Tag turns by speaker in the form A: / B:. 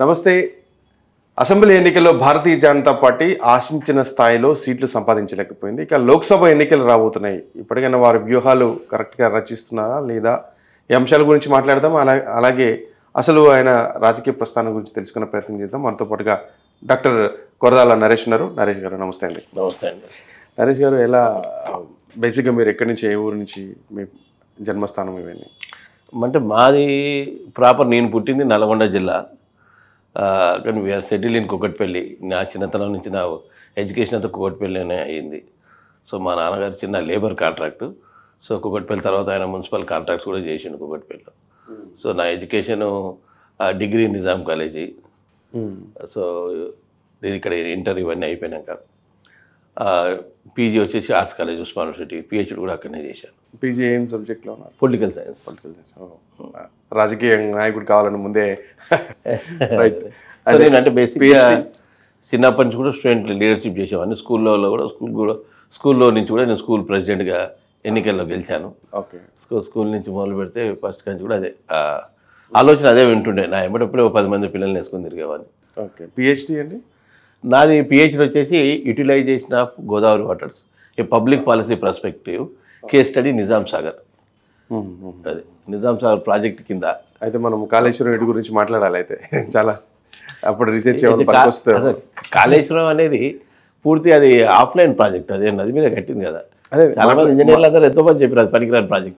A: నమస్తే. అసెంబ్లీ ఎన్నికల్లో భారతీయ జనతా పార్టీ ఆశించిన స్థాయిలో సీట్లు సంపాదించలేకపోయింది. ఇక లోక్సభ ఎన్నికలు రాబోతున్నాయి. ఇప్పటికైనా వారి వ్యూహాలు కరెక్ట్గా రచిస్తున్నారా లేదా? ఈ అంశాల గురించి మాట్లాడదాం. అలాగే అసలు ఆయన రాజకీయ ప్రస్థానం గురించి తెలుసుకునే ప్రయత్నం చేద్దాం. మనతో పాటుగా డాక్టర్ కొరదాల నరేష్ ఉన్నారు. నరేష్ గారు నమస్తే అండి.
B: నమస్తే అండి.
A: నరేష్ గారు, ఎలా బేసిక్గా మీరు ఎక్కడి నుంచి, ఏ ఊరు నుంచి, మీ జన్మస్థానం ఇవన్నీ?
B: అంటే మాది ప్రాపర్, నేను పుట్టింది నల్గొండ జిల్లా, కానీ వీఆర్ సెటిల్ ఇన్ కుకట్పల్లి. నా చిన్నతనం నుంచి నా ఎడ్యుకేషన్ అంతా కుకట్పల్లినే అయ్యింది. సో మా నాన్నగారు చిన్న లేబర్ కాంట్రాక్టు. సో కుకట్పల్లి తర్వాత ఆయన మున్సిపల్ కాంట్రాక్ట్స్ కూడా చేసిండు కుకట్పల్లిలో. సో నా education degree Nizam college. So ఇది ఇక్కడ ఇంటర్ ఇవన్నీ అయిపోయినాక పీజీ వచ్చేసి arts college Osman university, PhD కూడా అక్కడనే చేశాను.
A: పీజీ ఏం సబ్జెక్ట్లో ఉన్నారు?
B: Political science.
A: రాజకీయ నాయకుడు కావాలని ముందే
B: సో నేను అంటే బేసిక్గా చిన్నప్పటి నుంచి కూడా స్టూడెంట్ లీడర్షిప్ చేసేవాడిని. స్కూల్లో నుంచి కూడా నేను స్కూల్ ప్రెసిడెంట్గా ఎన్నికల్లో గెలిచాను.
A: ఓకే.
B: స్కూల్ నుంచి మొదలు పెడితే ఫస్ట్ నుంచి కూడా అదే ఆలోచన అదే వింటుండే. నా ఎప్పుడప్పుడే 10 మంది పిల్లల్ని వేసుకొని తిరిగేవాడిని.
A: ఓకే. పిహెచ్డి అండి?
B: నాది పిహెచ్డి వచ్చేసి utilization of Godavari waters, a public policy perspective, case study Nizam Sagar. అది నిజాం సాగర్ ప్రాజెక్ట్ కింద.
A: అయితే మనం కాళేశ్వరం రెడ్డి గురించి మాట్లాడాలి. అయితే చాలా అప్పుడు రీసెర్చ్
B: కాళేశ్వరం అనేది పూర్తి అది ఆఫ్లైన్ ప్రాజెక్ట్, అదే నది మీద కట్టింది కదా. చాలా మంది ఇంజనీర్లు అందరూ ఎంతో మంది చెప్పారు అది పనికిరాని ప్రాజెక్ట్.